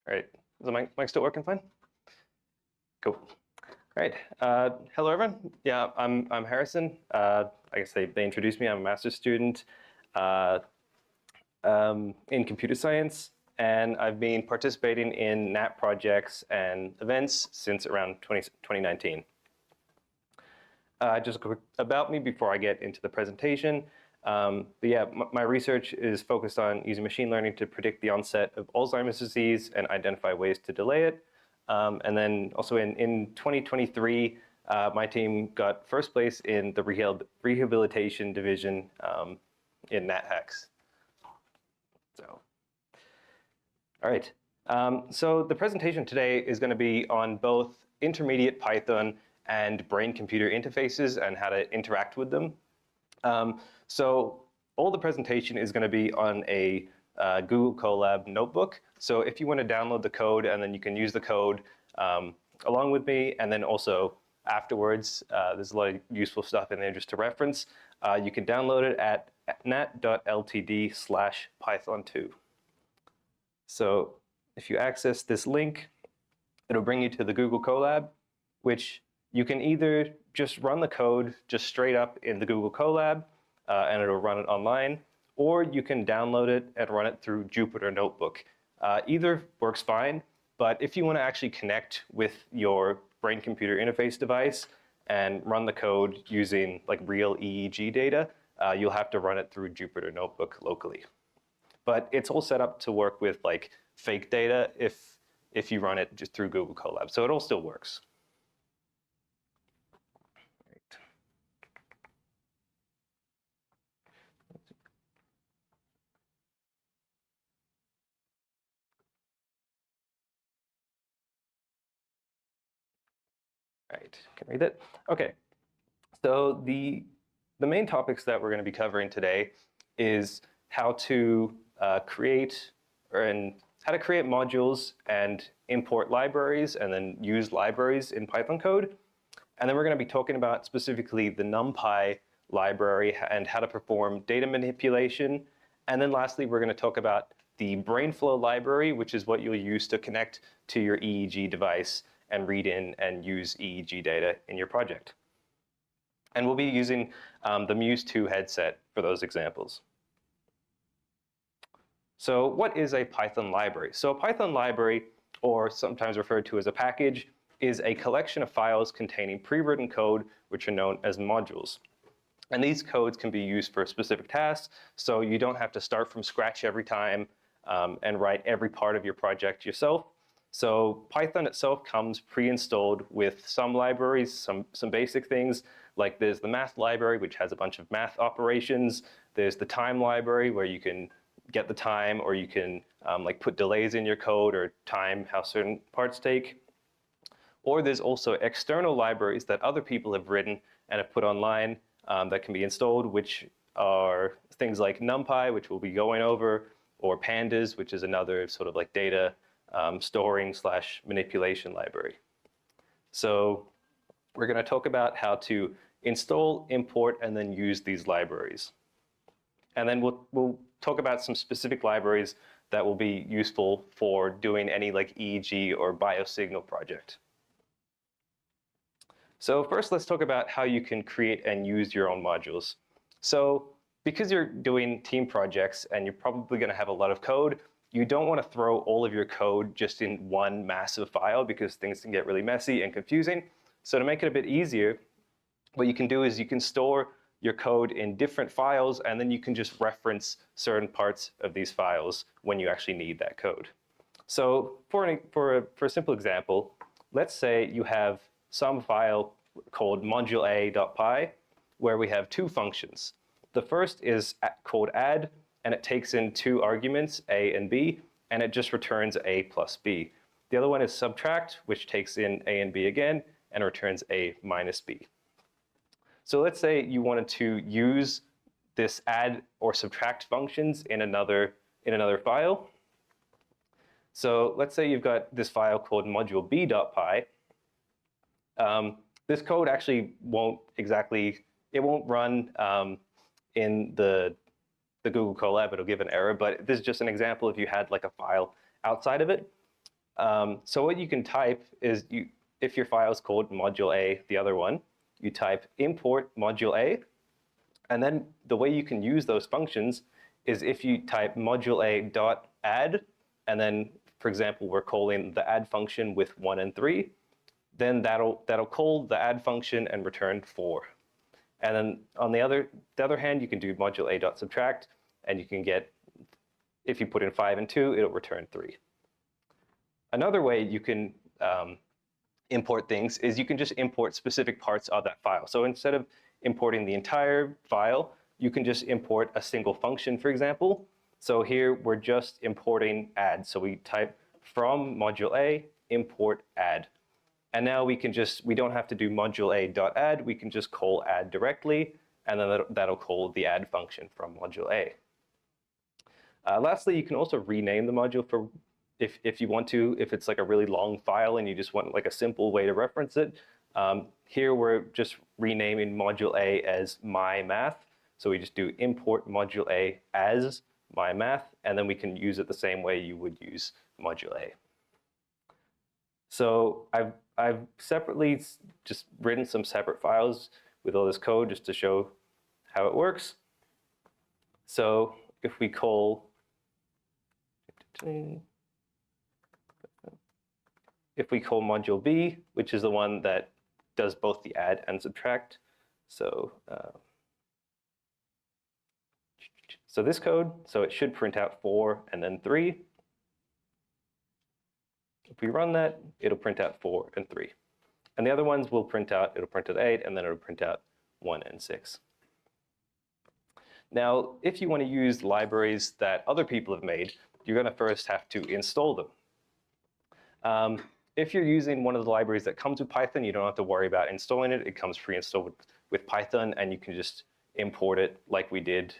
All right, is the mic still working fine? Cool. All right. Hello, everyone. Yeah, I'm Harrison. I guess they introduced me. I'm a master's student in computer science, and I've been participating in NAT projects and events since around 2019. Just a quick about me before I get into the presentation. But yeah, my research is focused on using machine learning to predict the onset of Alzheimer's disease and identify ways to delay it. And then also in 2023, my team got first place in the rehabilitation division in natHacks. So, all right. So the presentation today is going to be on both intermediate Python and brain-computer interfaces and how to interact with them. So all the presentation is going to be on a Google Colab notebook. So if you want to download the code and then you can use the code along with me, and then also afterwards, there's a lot of useful stuff in there just to reference. You can download it at nat.ltd/python2. So if you access this link, it'll bring you to the Google Colab, which you can either just run the code just straight up in the Google Colab, and it'll run it online, or you can download it and run it through Jupyter Notebook. Either works fine, but if you want to actually connect with your brain-computer interface device and run the code using like real EEG data, you'll have to run it through Jupyter Notebook locally. But it's all set up to work with like fake data if you run it just through Google Colab, so it all still works. Right, can read it. Okay, so the main topics that we're going to be covering today is how to create modules and import libraries and then use libraries in Python code. And then we're going to be talking about specifically the NumPy library and how to perform data manipulation. And then lastly, we're going to talk about the BrainFlow library, which is what you'll use to connect to your EEG device and read in and use EEG data in your project. And we'll be using the Muse 2 headset for those examples. So what is a Python library? So a Python library, or sometimes referred to as a package, is a collection of files containing pre-written code, which are known as modules. And these codes can be used for specific tasks, so you don't have to start from scratch every time and write every part of your project yourself. So Python itself comes pre-installed with some libraries, some basic things, like there's the math library, which has a bunch of math operations. There's the time library, where you can get the time, or you can like put delays in your code or time how certain parts take. Or there's also external libraries that other people have written and have put online that can be installed, which are things like NumPy, which we'll be going over, or Pandas, which is another sort of like data storing / manipulation library. So we're going to talk about how to install, import, and then use these libraries. And then we'll talk about some specific libraries that will be useful for doing any like EEG or biosignal project. So first, let's talk about how you can create and use your own modules. So because you're doing team projects and you're probably going to have a lot of code, you don't want to throw all of your code just in one massive file because things can get really messy and confusing. So to make it a bit easier, what you can do is you can store your code in different files, and then you can just reference certain parts of these files when you actually need that code. So for a simple example, let's say you have some file called module_a.py, where we have two functions. The first is called add, and it takes in two arguments, a and b, and it just returns a plus b. The other one is subtract, which takes in a and b again, and returns a minus b. So let's say you wanted to use this add or subtract functions in another file. So let's say you've got this file called module_b.py. This code actually won't run in the Google Colab. It'll give an error, but this is just an example if you had like a file outside of it. So what you can type is, if your file is called module A, the other one, you type import module A, and then the way you can use those functions is if you type module A dot add, and then, for example, we're calling the add function with 1 and 3, then that'll call the add function and return 4. And then on the other hand, you can do module A dot subtract, and you can get, if you put in 5 and 2, it'll return 3. Another way you can import things is you can just import specific parts of that file. So instead of importing the entire file, you can just import a single function, for example. So here we're just importing add. So we type from module A, import add. And now we don't have to do module A dot add, we can just call add directly, and then that'll call the add function from module A. Lastly, you can also rename the module for, if you want to, if it's like a really long file and you just want like a simple way to reference it. Here we're just renaming module A as my math. So we just do import module A as my math, and then we can use it the same way you would use module A. So I've separately just written some separate files with all this code just to show how it works. So if we call, module B, which is the one that does both the add and subtract, so this code, so it should print out 4 and then 3. If we run that, it'll print out 4 and 3. And the other ones will print out, it'll print out 8, and then it'll print out 1 and 6. Now, if you want to use libraries that other people have made, you're going to first have to install them. If you're using one of the libraries that comes with Python, you don't have to worry about installing it. It comes pre-installed with Python, and you can just import it like we did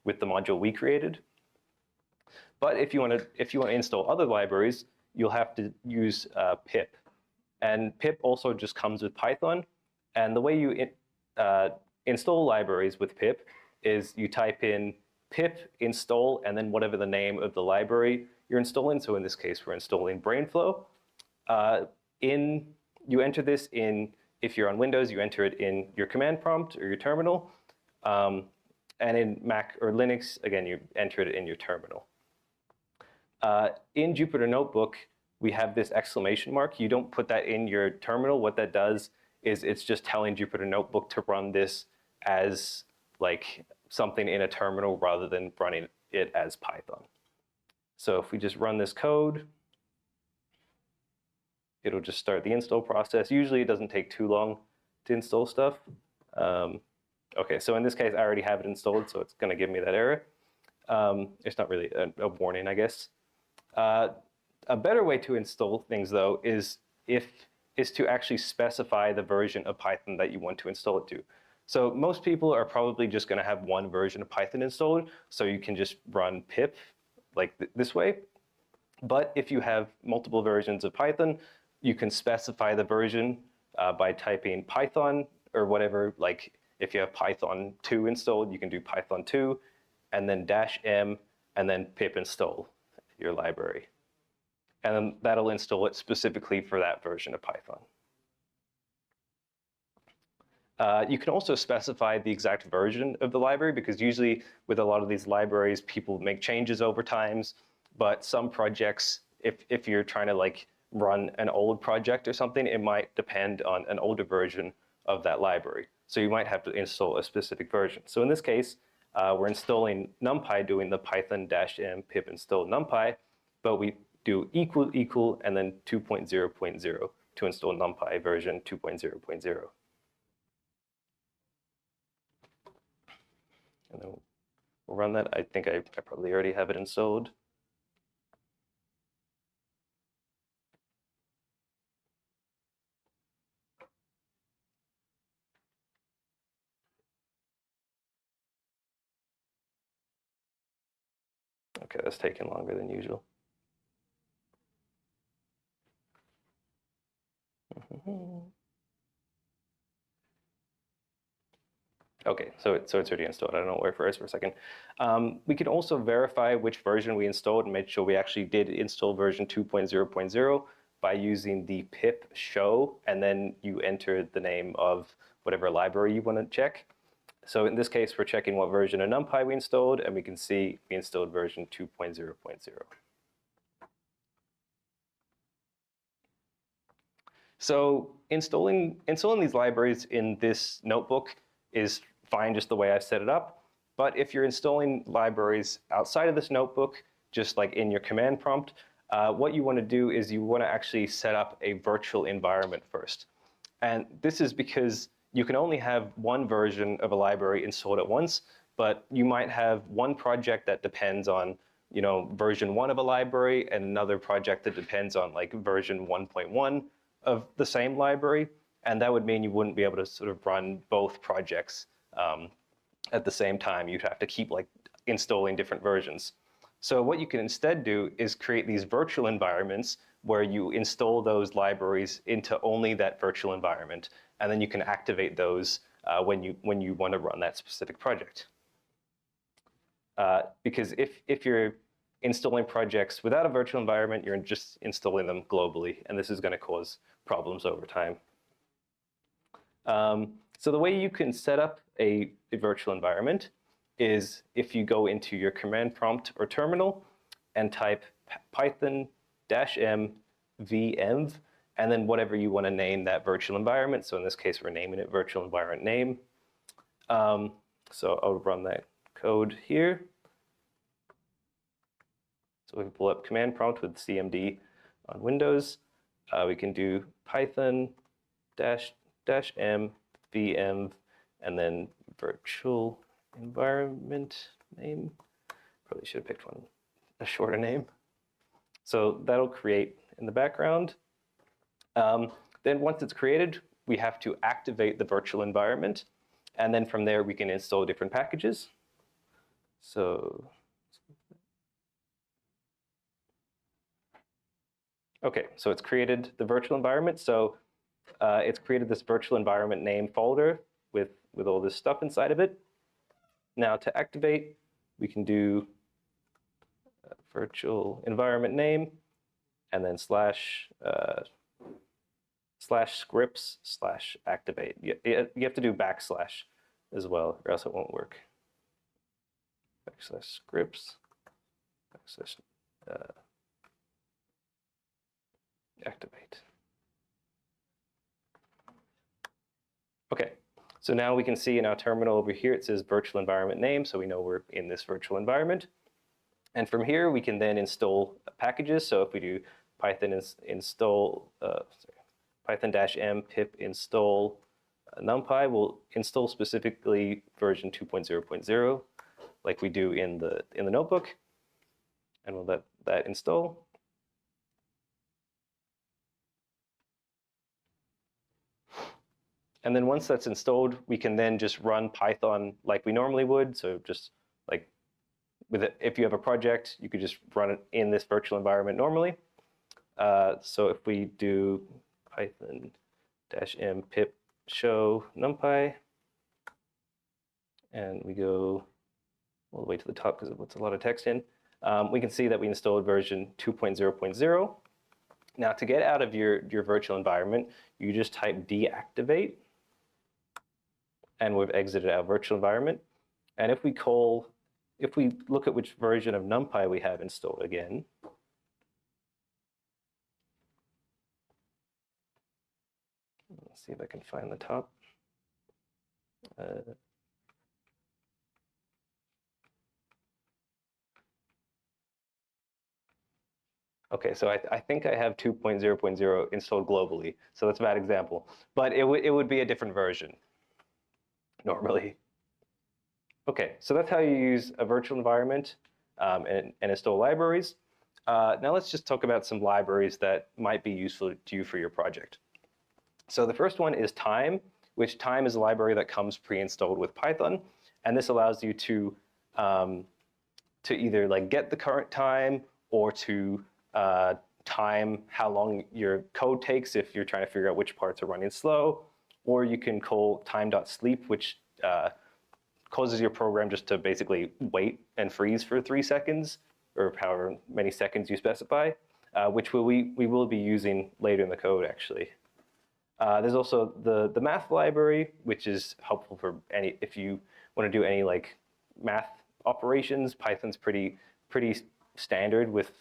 with the module we created. But if you want to install other libraries, you'll have to use pip. And pip also just comes with Python. And the way you install libraries with pip is you type in pip install and then whatever the name of the library you're installing. So in this case, we're installing Brainflow. You enter this in, if you're on Windows, you enter it in your command prompt or your terminal. And in Mac or Linux, again, you enter it in your terminal. In Jupyter Notebook, we have this exclamation mark. You don't put that in your terminal. What that does is it's just telling Jupyter Notebook to run this as like something in a terminal rather than running it as Python. So if we just run this code, it'll just start the install process. Usually it doesn't take too long to install stuff. Okay, so in this case, I already have it installed, so it's going to give me that error. It's not really a warning, I guess. A better way to install things, though, is to actually specify the version of Python that you want to install it to. So most people are probably just going to have one version of Python installed, so you can just run pip like this way. But if you have multiple versions of Python, you can specify the version by typing Python or whatever. Like if you have Python 2 installed, you can do Python 2 and then -m and then pip install your library. And then that'll install it specifically for that version of Python. You can also specify the exact version of the library, because usually with a lot of these libraries, people make changes over times. But some projects, if you're trying to like run an old project or something, it might depend on an older version of that library. So you might have to install a specific version. So in this case, we're installing NumPy, doing the python-m pip install NumPy, but we do equal and then 2.0.0 to install NumPy version 2.0.0. And then we'll run that. I think I probably already have it installed. Okay, that's taking longer than usual. Okay, so it's already installed. I don't know where for a second. We can also verify which version we installed and make sure we actually did install version 2.0.0 by using the pip show, and then you enter the name of whatever library you want to check. So in this case, we're checking what version of NumPy we installed, and we can see we installed version 2.0.0. So installing these libraries in this notebook is fine just the way I've set it up. But if you're installing libraries outside of this notebook, just like in your command prompt, what you want to do is you want to actually set up a virtual environment first. And this is because you can only have one version of a library installed at once, but you might have one project that depends on version 1 of a library and another project that depends on like version 1.1 of the same library. And that would mean you wouldn't be able to sort of run both projects at the same time. You'd have to keep like installing different versions. So what you can instead do is create these virtual environments where you install those libraries into only that virtual environment, and then you can activate those when you want to run that specific project. Because if you're installing projects without a virtual environment, you're just installing them globally, and this is going to cause problems over time. So the way you can set up a virtual environment is if you go into your command prompt or terminal and type Python -m venv, and then whatever you want to name that virtual environment. So in this case, we're naming it virtual environment name. So I'll run that code here. So we can pull up command prompt with cmd on Windows. We can do Python -m venv, and then virtual environment name. Probably should have picked a shorter name. So that'll create in the background. Then once it's created, we have to activate the virtual environment. And then from there, we can install different packages. So, okay, so it's created the virtual environment. So it's created this virtual environment name folder with all this stuff inside of it. Now to activate, we can do virtual environment name and then /scripts/activate. You have to do backslash as well, or else it won't work. /scripts /activate. Okay, so now we can see in our terminal over here, it says virtual environment name, so we know we're in this virtual environment. And from here, we can then install packages. So if we do Python Python-m pip install NumPy, we'll install specifically version 2.0.0, like we do in the notebook, and we'll let that install. And then once that's installed, we can then just run Python like we normally would. So just like if you have a project, you could just run it in this virtual environment normally. So if we do Python-m pip show NumPy, and we go all the way to the top because it puts a lot of text in, we can see that we installed version 2.0.0. Now to get out of your virtual environment, you just type deactivate, and we've exited our virtual environment. And if we look at which version of NumPy we have installed again, let's see if I can find the top. Okay, so I think I have 2.0.0 installed globally, so that's a bad example. But it would be a different version normally. Okay, so that's how you use a virtual environment and install libraries. Now let's just talk about some libraries that might be useful to you for your project. So the first one is time, which time is a library that comes pre-installed with Python, and this allows you to either like get the current time or to time how long your code takes if you're trying to figure out which parts are running slow, or you can call time.sleep, which causes your program just to basically wait and freeze for 3 seconds, or however many seconds you specify, which we will be using later in the code, actually. There's also the math library, which is helpful for if you want to do any like math operations. Python's pretty standard with,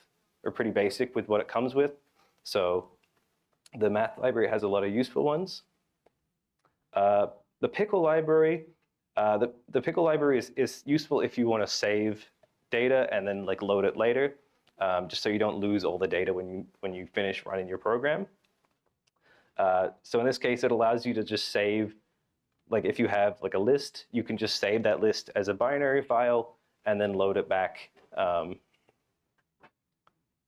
or pretty basic with what it comes with. So the math library has a lot of useful ones. The pickle library, the pickle library is useful if you want to save data and then like load it later, just so you don't lose all the data when you finish running your program. So in this case, it allows you to just save, like if you have like a list, you can just save that list as a binary file and then load it back,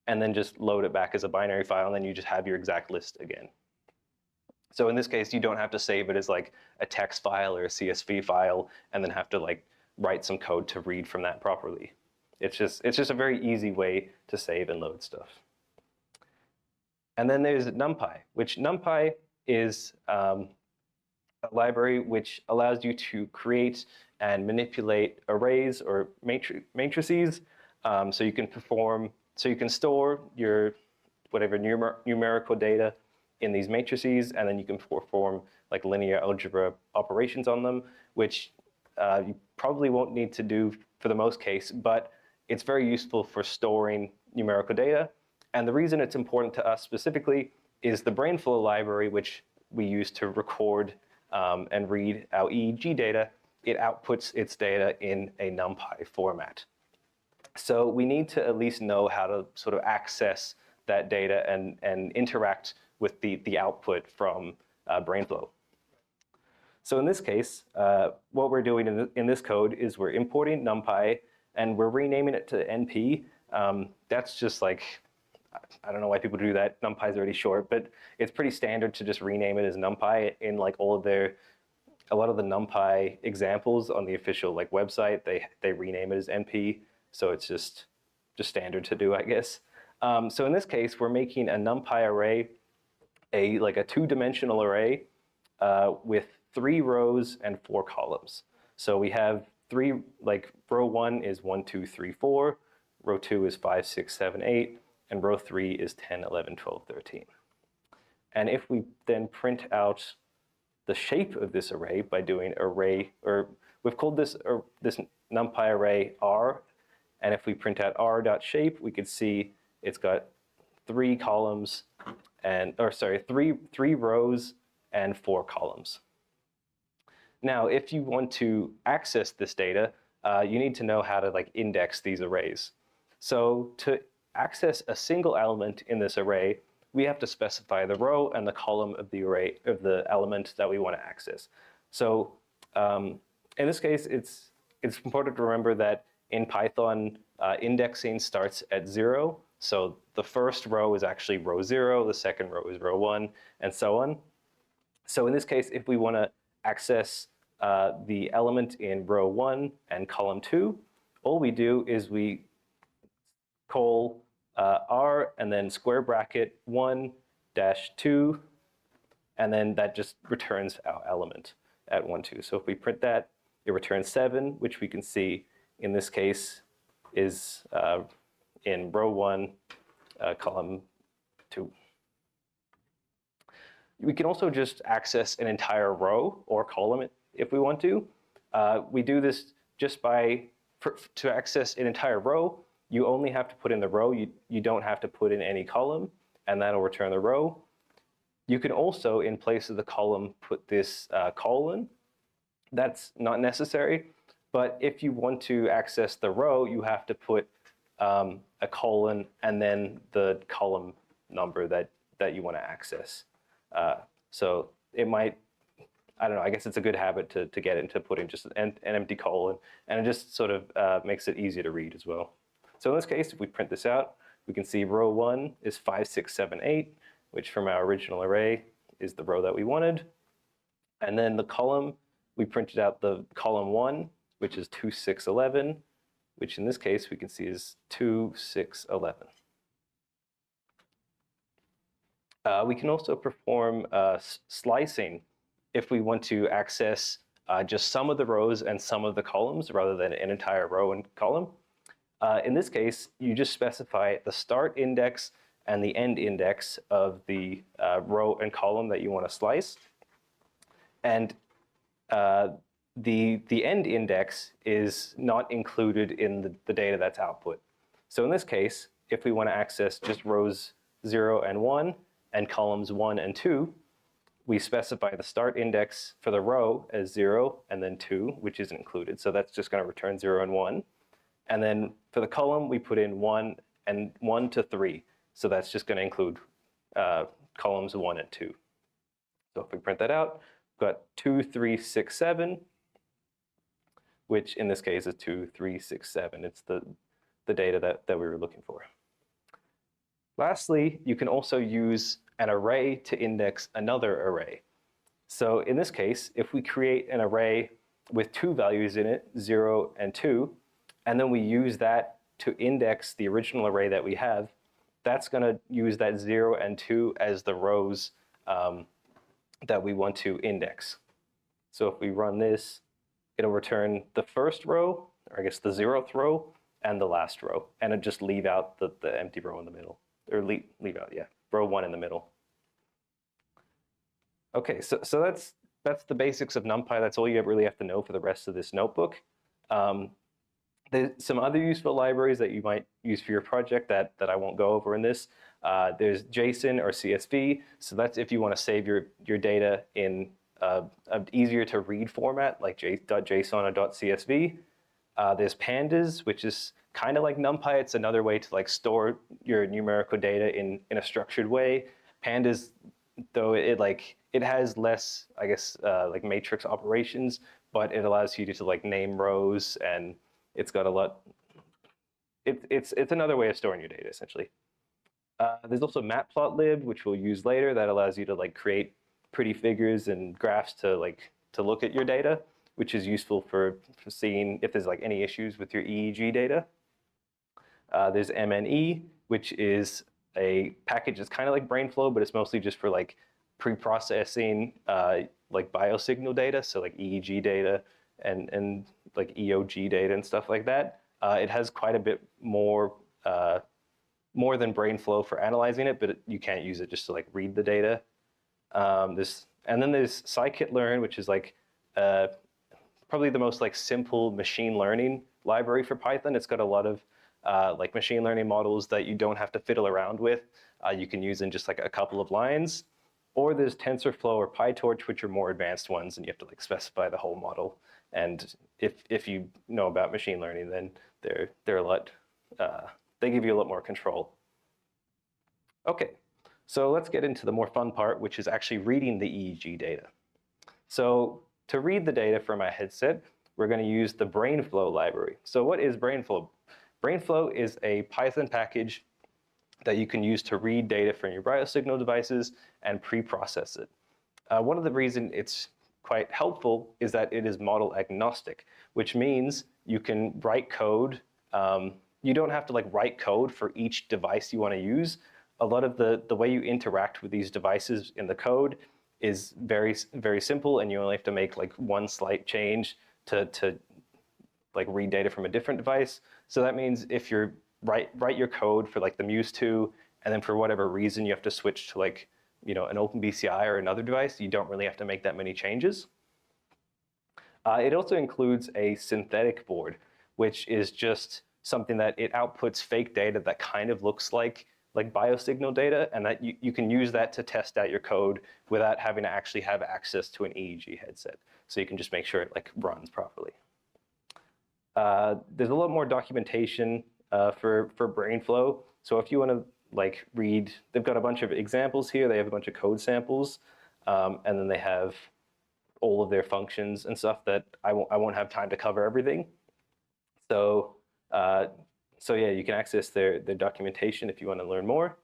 and then just load it back as a binary file, and then you just have your exact list again. So in this case, you don't have to save it as like a text file or a CSV file and then have to like write some code to read from that properly. It's just a very easy way to save and load stuff. And then there's NumPy, which NumPy is a library which allows you to create and manipulate arrays or matrices. So you can store your whatever numerical data in these matrices, and then you can perform like linear algebra operations on them, which you probably won't need to do for the most case, but it's very useful for storing numerical data. And the reason it's important to us specifically is the Brainflow library, which we use to record and read our EEG data. It outputs its data in a NumPy format. So we need to at least know how to sort of access that data and interact with the output from Brainflow. So in this case, what we're doing in this code is we're importing NumPy and we're renaming it to NP. That's just like, I don't know why people do that. NumPy is already short, but it's pretty standard to just rename it as NumPy in like a lot of the NumPy examples on the official like website, they rename it as NP. So it's just standard to do, I guess. So in this case, we're making a NumPy array, like a 2-dimensional array with 3 rows and 4 columns. So we have row 1 is 1, 2, 3, 4, row 2 is 5, 6, 7, 8, and row 3 is 10, 11, 12, 13. And if we then print out the shape of this array by doing array, or we've called this NumPy array R, and if we print out r.shape, we could see it's got 3 columns and, or sorry, 3 rows and 4 columns. Now, if you want to access this data, you need to know how to like index these arrays. So to access a single element in this array, we have to specify the row and the column of the array of the element that we want to access. So in this case, it's important to remember that in Python, indexing starts at 0. So the first row is actually row 0, the second row is row 1, and so on. So in this case, if we want to access the element in row 1 and column 2, all we do is we call r and then square bracket 1 dash 2, and then that just returns our element at 1, 2. So if we print that, it returns 7, which we can see in this case is in row 1, column 2. We can also just access an entire row or column if we want to. We do this just to access an entire row, you only have to put in the row. You don't have to put in any column, and that'll return the row. You can also, in place of the column, put this colon. That's not necessary, but if you want to access the row, you have to put a colon and then the column number that you want to access. So it might, I don't know, I guess it's a good habit to get into putting just an empty colon, and it just sort of makes it easier to read as well. So in this case, if we print this out, we can see row 1 is 5, 6, 7, 8, which from our original array is the row that we wanted. And then the column, we printed out the column 1, which is 2, 6, 11, which in this case we can see is 2, 6, 11. We can also perform slicing if we want to access just some of the rows and some of the columns rather than an entire row and column. In this case, you just specify the start index and the end index of the row and column that you want to slice. And the end index is not included in the data that's output. So in this case, if we want to access just rows 0 and 1 and columns 1 and 2, we specify the start index for the row as 0 and then 2, which isn't included. So that's just going to return 0 and 1. And then for the column, we put in 1 and 1 to 3. So that's just going to include columns 1 and 2. So if we print that out, we've got 2, 3, 6, 7, which in this case is 2, 3, 6, 7. It's the data that we were looking for. Lastly, you can also use an array to index another array. So in this case, if we create an array with 2 values in it, 0 and 2, and then we use that to index the original array that we have, that's going to use that 0 and 2 as the rows that we want to index. So if we run this, it'll return the first row, or I guess the 0th row, and the last row, and it'll just leave out the empty row in the middle, or leave out, yeah, row 1 in the middle. Okay, so that's the basics of NumPy. That's all you really have to know for the rest of this notebook. There's some other useful libraries that you might use for your project that I won't go over in this. There's JSON or CSV, so that's if you want to save your data in an easier to read format like .json or .csv. There's pandas, which is kind of like NumPy. It's another way to like store your numerical data in a structured way. Pandas, though, it has less, I guess, like matrix operations, but it allows you to like name rows, and it's got a lot. It's another way of storing your data essentially. There's also matplotlib, which we'll use later, that allows you to like create pretty figures and graphs to look at your data, which is useful for seeing if there's like any issues with your EEG data. There's MNE, which is a package that's kind of like BrainFlow, but it's mostly just for like pre-processing like biosignal data, so like EEG data and like EOG data and stuff like that. It has quite a bit more than BrainFlow for analyzing it, but you can't use it just to like read the data. And then there's scikit-learn, which is like probably the most like simple machine learning library for Python. It's got a lot of like machine learning models that you don't have to fiddle around with. You can use in just like a couple of lines. Or there's TensorFlow or PyTorch, which are more advanced ones, and you have to like specify the whole model. And if you know about machine learning, then they're a lot. They give you a lot more control. Okay, so let's get into the more fun part, which is actually reading the EEG data. So to read the data from my headset, we're going to use the BrainFlow library. So what is BrainFlow? BrainFlow is a Python package that you can use to read data from your biosignal devices and pre-process it. One of the reasons it's quite helpful is that it is model agnostic, which means you can write code. You don't have to like write code for each device you want to use. A lot of the way you interact with these devices in the code is very, very simple, and you only have to make like one slight change to like read data from a different device. So that means if you write your code for like the Muse2, and then for whatever reason you have to switch to like, you know, an open BCI or another device, you don't really have to make that many changes. It also includes a synthetic board, which is just something that it outputs fake data that kind of looks like biosignal data, and that you can use that to test out your code without having to actually have access to an EEG headset. So you can just make sure it like runs properly. There's a lot more documentation for BrainFlow. So if you want to like read, they've got a bunch of examples here. They have a bunch of code samples, and then they have all of their functions and stuff that I won't have time to cover everything. So yeah, you can access their documentation if you want to learn more.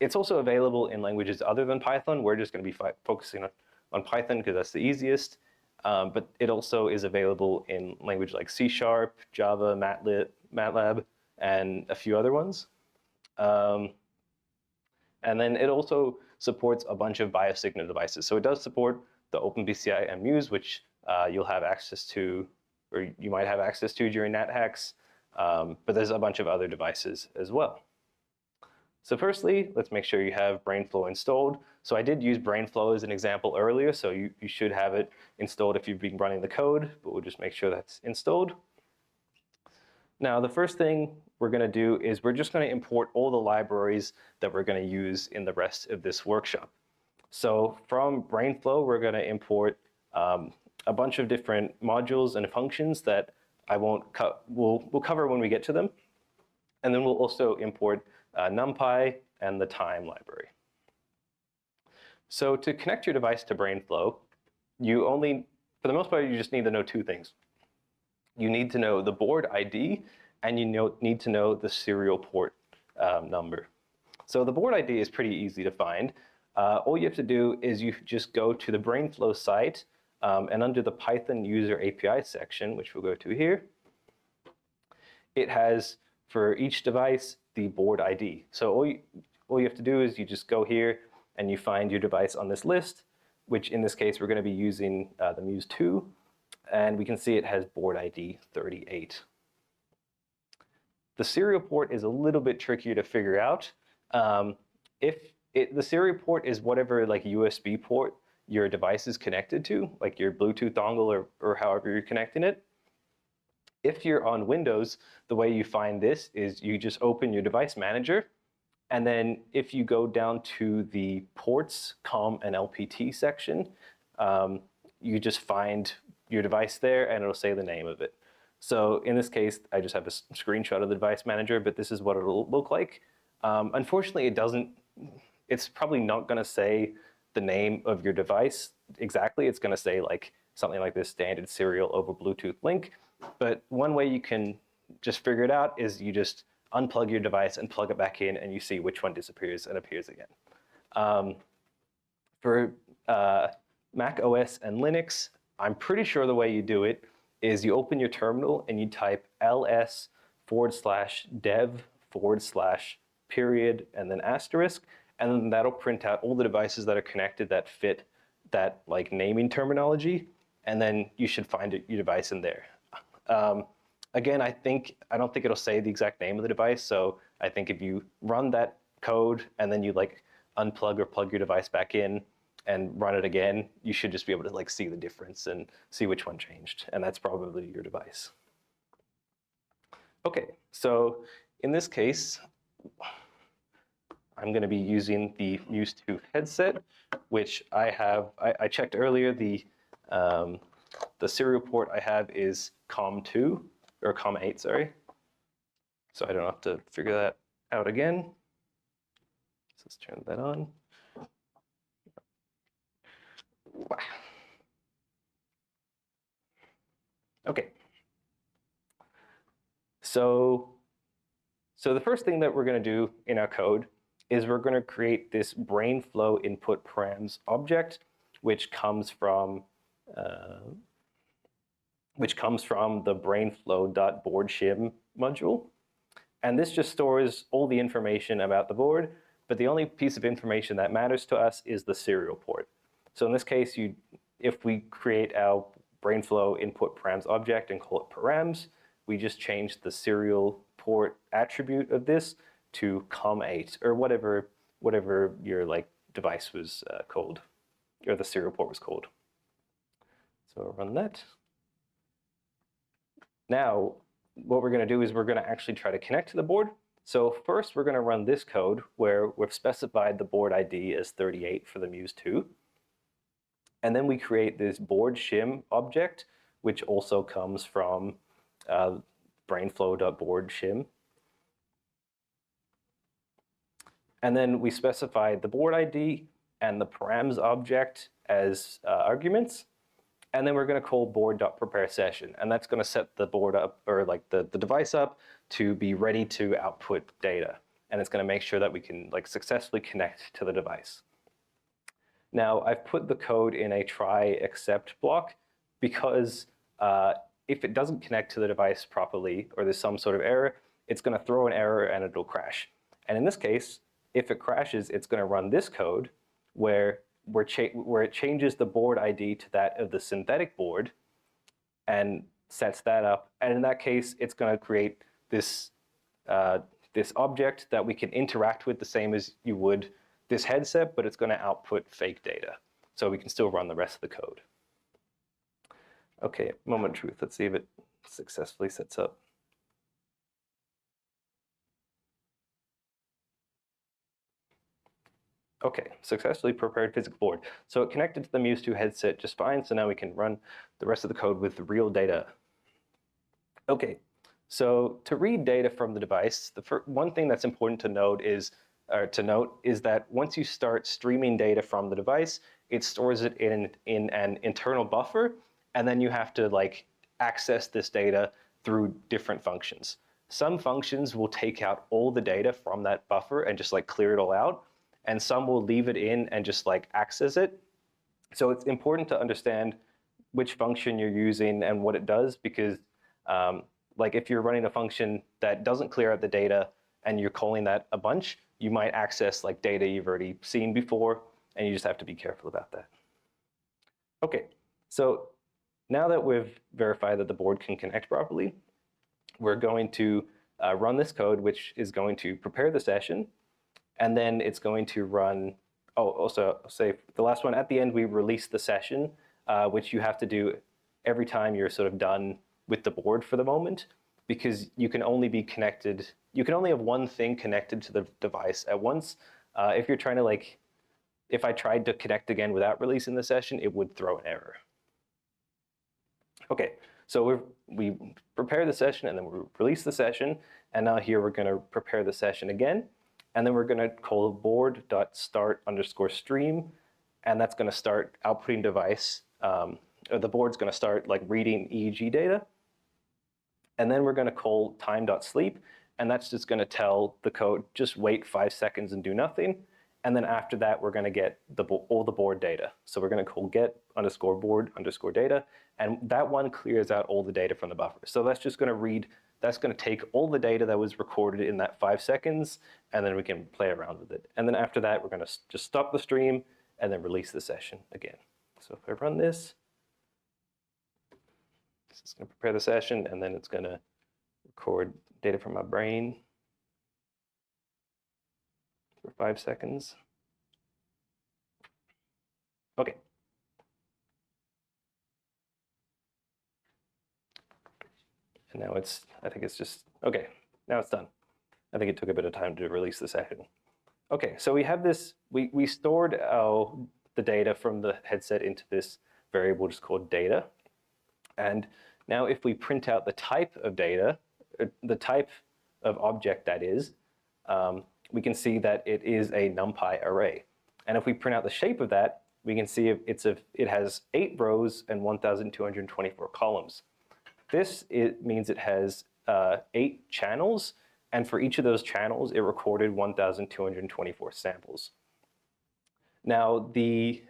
It's also available in languages other than Python. We're just going to be focusing on Python because that's the easiest. But it also is available in language like C#, Java, MATLAB, and a few other ones. And then it also supports a bunch of biosignal devices. So it does support the OpenBCI and Muse, which you'll have access to, or you might have access to during natHacks, but there's a bunch of other devices as well. So firstly, let's make sure you have BrainFlow installed. So I did use BrainFlow as an example earlier, so you should have it installed if you've been running the code, but we'll just make sure that's installed. Now, the first thing we're going to do is we're just going to import all the libraries that we're going to use in the rest of this workshop. So from BrainFlow, we're going to import a bunch of different modules and functions that we'll cover when we get to them. And then we'll also import NumPy and the time library. So to connect your device to BrainFlow, for the most part, you just need to know two things. You need to know the board ID, and you need to know the serial port number. So the board ID is pretty easy to find. All you have to do is you just go to the BrainFlow site, and under the Python user API section, which we'll go to here, it has, for each device, the board ID. So all you have to do is you just go here and you find your device on this list, which in this case we're going to be using the Muse 2, and we can see it has board ID 38. The serial port is a little bit trickier to figure out. The serial port is whatever like USB port your device is connected to, like your Bluetooth dongle or however you're connecting it. If you're on Windows, the way you find this is you just open your device manager, and then if you go down to the ports, COM, and LPT section, you just find your device there and it'll say the name of it. So in this case, I just have a screenshot of the device manager, but this is what it'll look like. Unfortunately, it's probably not going to say the name of your device exactly. It's going to say like something like this, standard serial over Bluetooth link. But one way you can just figure it out is you just unplug your device and plug it back in, and you see which one disappears and appears again. For Mac OS and Linux, I'm pretty sure the way you do it is you open your terminal and you type ls/dev/period and then asterisk, and then that'll print out all the devices that are connected that fit that like naming terminology, and then you should find your device in there. Again, I don't think it'll say the exact name of the device, so I think if you run that code and then you like unplug or plug your device back in and run it again, you should just be able to like see the difference and see which one changed, and that's probably your device. Okay, so in this case, I'm going to be using the Muse 2 headset, which I checked earlier. The serial port I have is COM2, or COM8, sorry. So I don't have to figure that out again. So let's turn that on. Wow. Okay. So the first thing that we're going to do in our code is we're going to create this BrainFlow input params object, which comes from the brainflow.boardshim module. And this just stores all the information about the board, but the only piece of information that matters to us is the serial port. So in this case, if we create our BrainFlow input params object and call it params, we just change the serial port attribute of this to COM8, or whatever your like device was called, or the serial port was called. So I'll run that. Now, what we're going to do is we're going to actually try to connect to the board. So first, we're going to run this code where we've specified the board ID as 38 for the Muse 2. And then we create this board shim object, which also comes from brainflow.boardshim. And then we specified the board ID and the params object as arguments. And then we're going to call board.prepareSession, and that's going to set the board up, or like the device up, to be ready to output data. And it's going to make sure that we can like successfully connect to the device. Now, I've put the code in a try except block because if it doesn't connect to the device properly, or there's some sort of error, it's going to throw an error and it'll crash. And in this case, if it crashes, it's going to run this code where where it changes the board ID to that of the synthetic board and sets that up. And in that case, it's going to create this, this object that we can interact with the same as you would this headset, but it's going to output fake data. So we can still run the rest of the code. Okay, moment of truth. Let's see if it successfully sets up. Okay, successfully prepared physical board. So it connected to the Muse2 headset just fine, so now we can run the rest of the code with the real data. Okay, so to read data from the device, the one thing that's important to note is that once you start streaming data from the device, it stores it in an internal buffer, and then you have to like access this data through different functions. Some functions will take out all the data from that buffer and just like clear it all out, and some will leave it in and just like access it. So it's important to understand which function you're using and what it does, because like if you're running a function that doesn't clear out the data and you're calling that a bunch, you might access like data you've already seen before, and you just have to be careful about that. Okay, so now that we've verified that the board can connect properly, we're going to run this code, which is going to prepare the session, and then it's going to run, oh, also say the last one, at the end we release the session, which you have to do every time you're sort of done with the board for the moment, because you can only be connected, you can only have one thing connected to the device at once. If you're trying to like, if I tried to connect again without releasing the session, it would throw an error. Okay, so we prepare the session and then we release the session, and now here we're going to prepare the session again, and then we're going to call board.start_stream, and that's going to start outputting device. The board's going to start like reading EEG data, and then we're going to call time.sleep, and that's just going to tell the code just wait 5 seconds and do nothing. And then after that, we're going to get all the board data. So we're going to call get_board_data, and that one clears out all the data from the buffer. So that's just going to read, that's going to take all the data that was recorded in that 5 seconds, and then we can play around with it. And then after that, we're going to just stop the stream and then release the session again. So if I run this, it's going to prepare the session, and then it's going to record data from my brain for 5 seconds. Okay. And now it's, I think it's just, okay, now it's done. I think it took a bit of time to release the session. Okay, so we have this, we stored the data from the headset into this variable just called data. And now if we print out the type of data, the type of object that is, we can see that it is a NumPy array. And if we print out the shape of that, we can see it has 8 rows and 1,224 columns. This means it has 8 channels, and for each of those channels, it recorded 1,224 samples. Now, the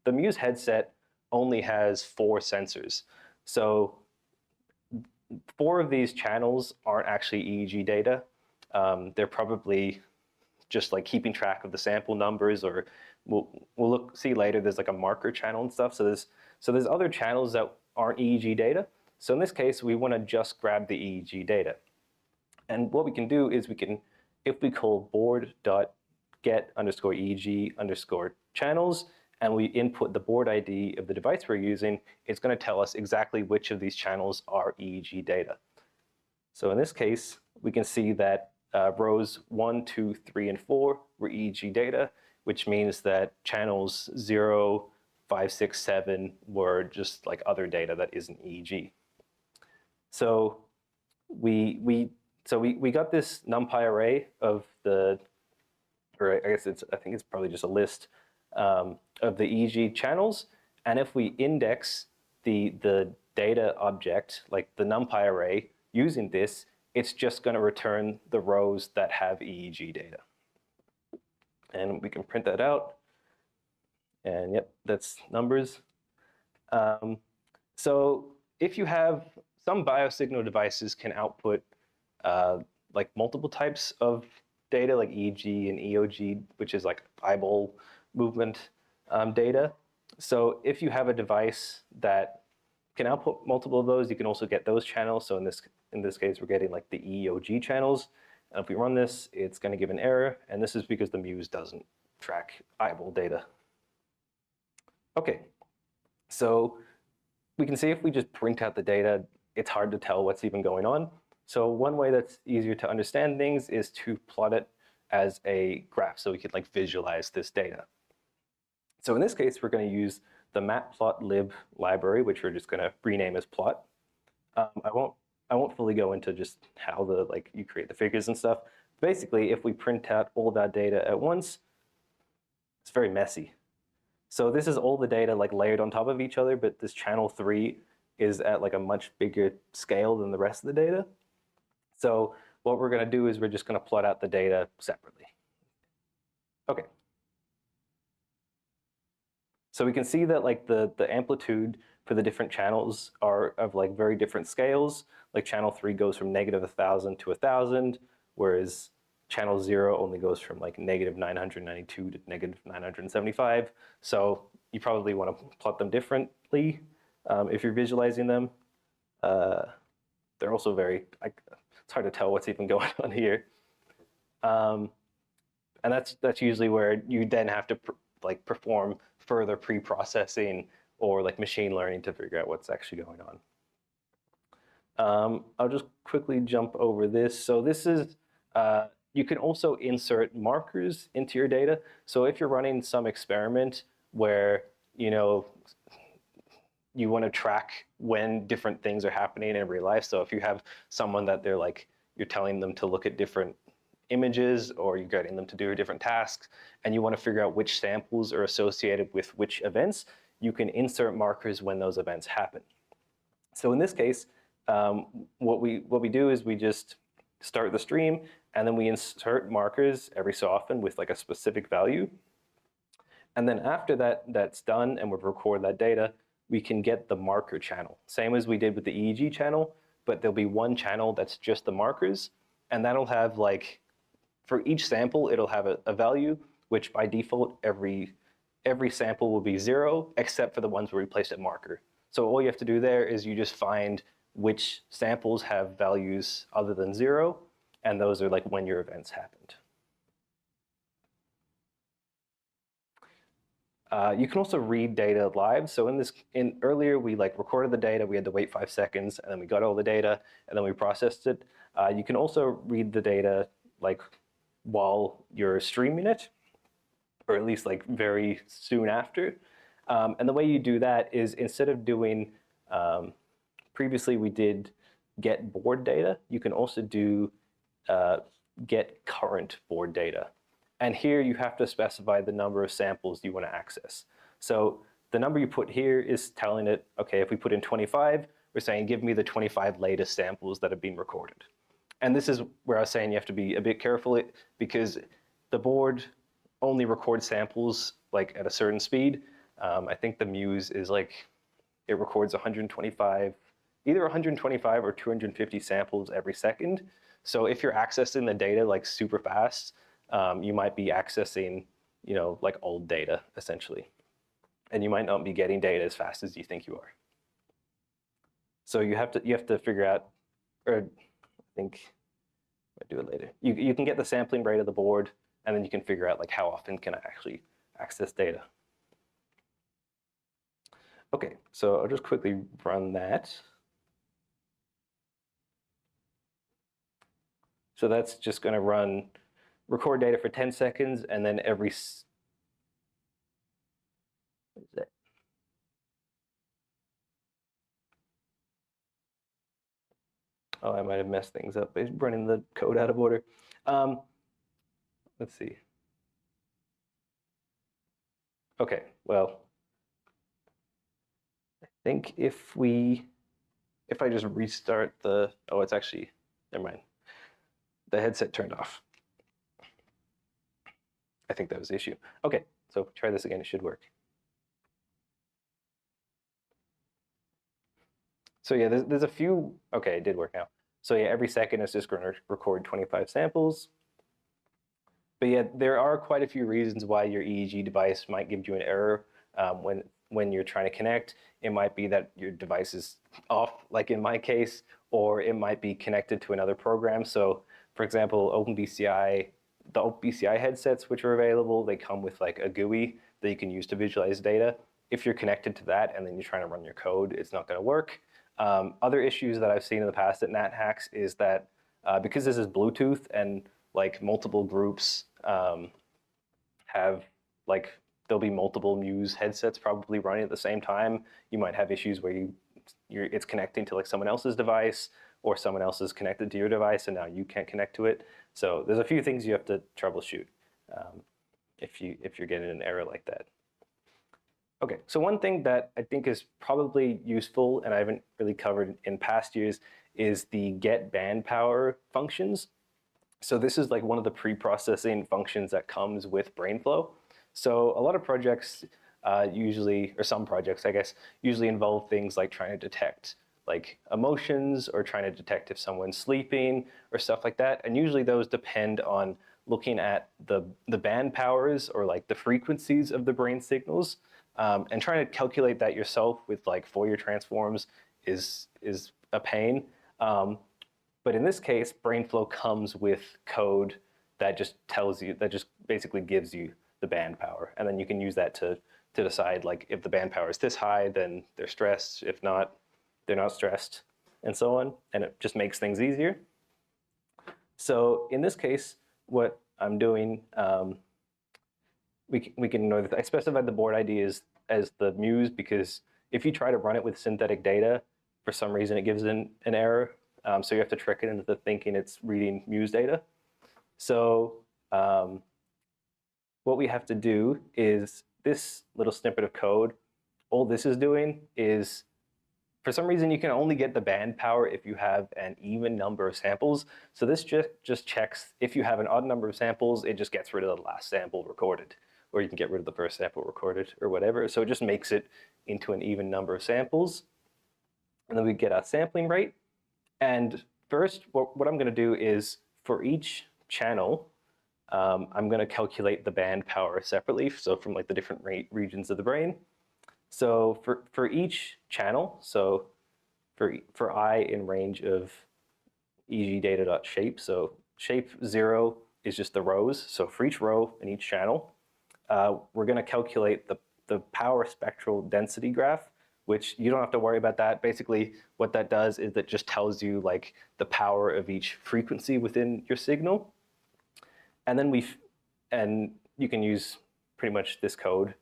Muse headset only has 4 sensors. So 4 of these channels aren't actually EEG data. They're probably just like keeping track of the sample numbers, or we'll see later there's like a marker channel and stuff. So there's other channels that aren't EEG data. So in this case, we want to just grab the EEG data. And what we can do is if we call board.get_EEG_channels, and we input the board ID of the device we're using, it's going to tell us exactly which of these channels are EEG data. So in this case, we can see that rows 1, 2, 3, and 4 were EEG data, which means that channels 0, 5, 6, 7 were just like other data that isn't EEG. So we got this NumPy array of the, or I guess I think it's probably just a list of the EEG channels, and if we index the data object, like the NumPy array, using this, it's just going to return the rows that have EEG data. And we can print that out, and yep, that's numbers. So if you have some biosignal devices can output like multiple types of data, like EEG and EOG, which is like eyeball movement data. So if you have a device that can output multiple of those, you can also get those channels. So in this case, we're getting like the EOG channels. And if we run this, it's going to give an error. And this is because the Muse doesn't track eyeball data. Okay, so we can see if we just print out the data, it's hard to tell what's even going on. So one way that's easier to understand things is to plot it as a graph so we could like visualize this data. So in this case, we're going to use the matplotlib library, which we're just going to rename as plot. I won't fully go into just how you create the figures and stuff. Basically, if we print out all that data at once, it's very messy. So this is all the data like layered on top of each other, but this channel 3 is at like a much bigger scale than the rest of the data. So what we're going to do is we're just going to plot out the data separately. Okay. So we can see that like the amplitude for the different channels are of like very different scales. Like channel 3 goes from -1,000 to 1,000, whereas channel 0 only goes from like -992 to -975. So you probably want to plot them differently if you're visualizing them. They're also very, it's hard to tell what's even going on here. And that's usually where you then have to perform further pre-processing or like machine learning to figure out what's actually going on. I'll just quickly jump over this. So this is, you can also insert markers into your data. So if you're running some experiment where, you know, you want to track when different things are happening in real life. So if you have someone that you're telling them to look at different images or you're getting them to do different tasks and you want to figure out which samples are associated with which events, you can insert markers when those events happen. So in this case, what we do is we just start the stream and then we insert markers every so often with like a specific value. And then after that's done and we record that data, we can get the marker channel. Same as we did with the EEG channel, but there'll be one channel that's just the markers, and that'll have like, for each sample, it'll have a value, which by default, every sample will be 0, except for the ones where we placed a marker. So all you have to do there is you just find which samples have values other than 0, and those are like when your events happened. You can also read data live. So earlier we recorded the data, we had to wait 5 seconds, and then we got all the data, and then we processed it. You can also read the data while you're streaming it, or at least very soon after. And the way you do that is instead of doing, previously we did get board data, you can also do get current board data. And here you have to specify the number of samples you want to access. So the number you put here is telling it, okay, if we put in 25, we're saying give me the 25 latest samples that have been recorded. And this is where I was saying you have to be a bit careful because the board only records samples at a certain speed. I think the Muse is it records 125, either 125 or 250 samples every second. So if you're accessing the data super fast, you might be accessing, old data essentially, and you might not be getting data as fast as you think you are. So you have to figure out, or I think I'll do it later. You can get the sampling rate of the board, and then you can figure out how often can I actually access data. Okay, so I'll just quickly run that. So that's just going to record data for 10 seconds, and then every, what is that? Oh, I might have messed things up by running the code out of order. Let's see. Okay, well, I think if I just restart the, oh, it's actually, never mind. The headset turned off. I think that was the issue. Okay, so try this again, it should work. So yeah, there's a few, okay, it did work now. So yeah, every second it's just going to record 25 samples. But yeah, there are quite a few reasons why your EEG device might give you an error when you're trying to connect. It might be that your device is off, like in my case, or it might be connected to another program. So, for example, OpenBCI, the BCI headsets which are available, they come with like a GUI that you can use to visualize data. If you're connected to that and then you're trying to run your code, it's not going to work. Other issues that I've seen in the past at natHacks is that because this is Bluetooth and like multiple groups have like there'll be multiple Muse headsets probably running at the same time. You might have issues where it's connecting to like someone else's device, or someone else is connected to your device and now you can't connect to it. So there's a few things you have to troubleshoot if you're getting an error like that. Okay, so one thing that I think is probably useful and I haven't really covered in past years is the get band power functions. So this is like one of the pre-processing functions that comes with BrainFlow. So a lot of projects usually, or some projects I guess, usually involve things like trying to detect like emotions or trying to detect if someone's sleeping or stuff like that. And usually those depend on looking at the band powers or like the frequencies of the brain signals. And trying to calculate that yourself with like Fourier transforms is a pain. But in this case, BrainFlow comes with code that just tells you, that just basically gives you the band power. And then you can use that to decide like if the band power is this high, then they're stressed. If not, they're not stressed, and so on. And it just makes things easier. So in this case, what I'm doing, we can ignore that. I specified the board ID as the Muse because if you try to run it with synthetic data, for some reason it gives an error. So you have to trick it into thinking it's reading Muse data. So what we have to do is this little snippet of code, all this is doing is, for some reason you can only get the band power if you have an even number of samples. So this just checks if you have an odd number of samples, it just gets rid of the last sample recorded. Or you can get rid of the first sample recorded or whatever. So it just makes it into an even number of samples. And then we get a sampling rate. And first, what I'm going to do is for each channel, I'm going to calculate the band power separately. So from like the different regions of the brain. So for each channel, so for I in range of EEG data.shape, so shape 0 is just the rows. So for each row in each channel, we're going to calculate the power spectral density graph, which you don't have to worry about that. Basically, what that does is it just tells you like the power of each frequency within your signal. And then you can use pretty much this code.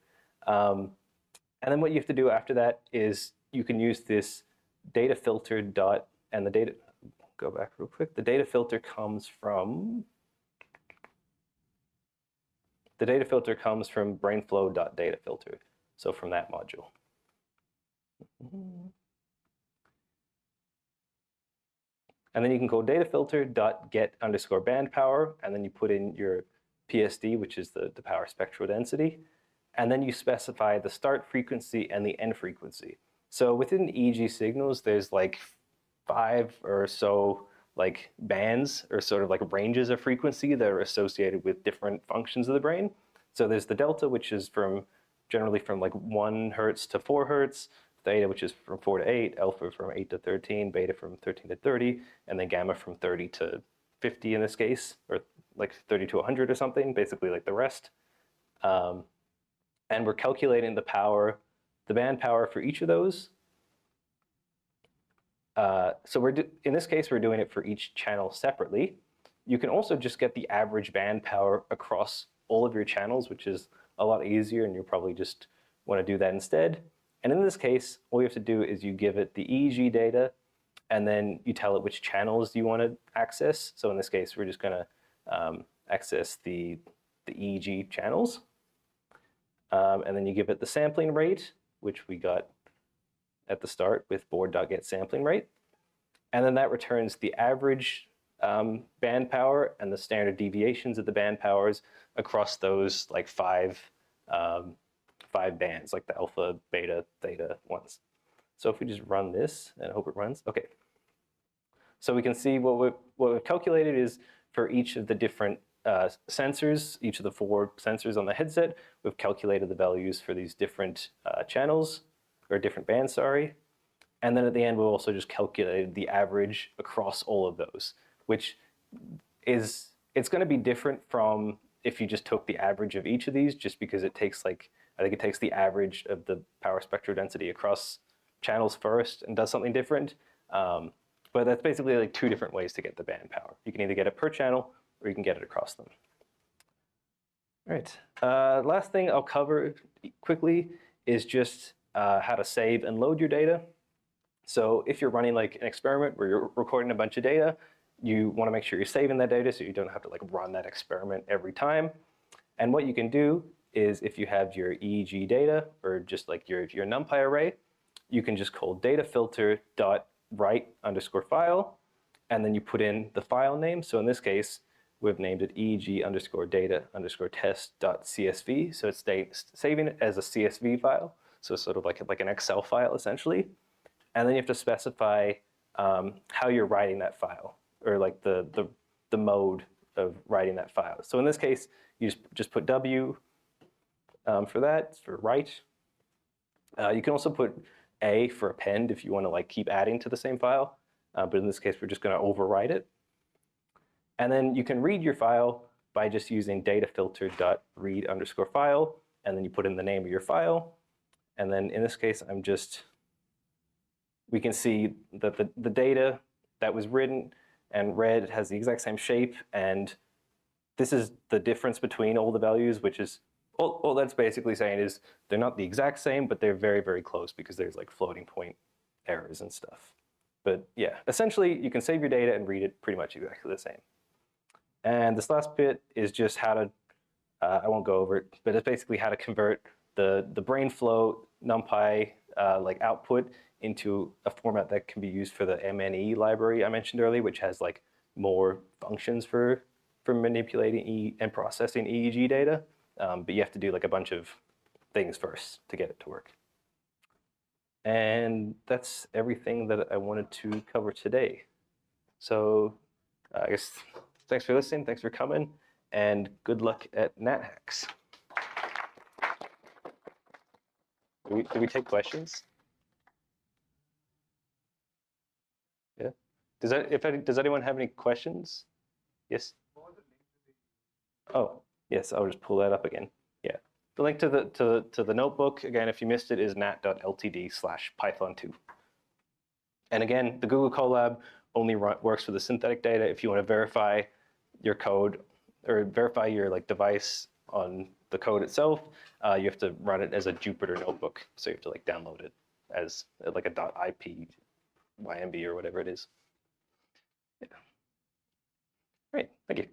And then what you have to do after that is you can use this data filter dot, and the data, go back real quick. The data filter comes from BrainFlow.dataFilter, so from that module. And then you can go datafilter.get_bandPower, and then you put in your PSD, which is the power spectral density, and then you specify the start frequency and the end frequency. So within EEG signals, there's like 5 or so like bands or sort of like ranges of frequency that are associated with different functions of the brain. So there's the delta, which is generally from like 1 hertz to 4 hertz, theta, which is from 4 to 8, alpha from 8 to 13, beta from 13 to 30, and then gamma from 30 to 50 in this case, or like 30 to 100 or something, basically like the rest. And we're calculating the band power for each of those. So in this case, we're doing it for each channel separately. You can also just get the average band power across all of your channels, which is a lot easier, and you'll probably just want to do that instead. And in this case, all you have to do is you give it the EEG data, and then you tell it which channels you want to access. So in this case, we're just going to access the EEG channels. And then you give it the sampling rate, which we got at the start with board.getSamplingRate. And then that returns the average band power and the standard deviations of the band powers across those like five bands, like the alpha, beta, theta ones. So if we just run this and hope it runs, okay. So we can see what we've calculated is for each of the different sensors, each of the 4 sensors on the headset. We've calculated the values for these different channels, or different bands, sorry. And then at the end, we'll also just calculate the average across all of those, which is, it's going to be different from if you just took the average of each of these, just because it takes like, I think it takes the average of the power spectral density across channels first and does something different. But that's basically like 2 different ways to get the band power. You can either get it per channel or you can get it across them. All right, last thing I'll cover quickly is just how to save and load your data. So if you're running like an experiment where you're recording a bunch of data, you want to make sure you're saving that data so you don't have to like run that experiment every time. And what you can do is if you have your EEG data or just like your NumPy array, you can just call datafilter.write_file, and then you put in the file name. So in this case, we've named it EEG_data_test.csv. So it's saving it as a CSV file. So it's sort of like an Excel file essentially. And then you have to specify how you're writing that file, or like the mode of writing that file. So in this case, you just put W for that, for write. You can also put A for append if you want to like keep adding to the same file. But in this case, we're just going to overwrite it. And then you can read your file by just using datafilter.read_file, and then you put in the name of your file. And then in this case, we can see that the data that was written and read has the exact same shape, and this is the difference between all the values, which is, all that's basically saying is they're not the exact same, but they're very, very close because there's like floating point errors and stuff. But yeah, essentially you can save your data and read it pretty much exactly the same. And this last bit is just how to, I won't go over it, but it's basically how to convert the BrainFlow NumPy like output into a format that can be used for the MNE library I mentioned earlier, which has like more functions for manipulating and processing EEG data. But you have to do like a bunch of things first to get it to work. And that's everything that I wanted to cover today. So I guess thanks for listening, thanks for coming, and good luck at natHacks. Do we take questions? Yeah. Does anyone have any questions? Yes. Oh, yes. I'll just pull that up again. Yeah. The link to the notebook again, if you missed it, is nat.ltd/python2. And again, the Google Colab only works for the synthetic data. If you want to verify your code or verify your like device on the code itself, you have to run it as a Jupyter notebook. So you have to like download it as like a .ip YMB or whatever it is. Yeah. Great, thank you.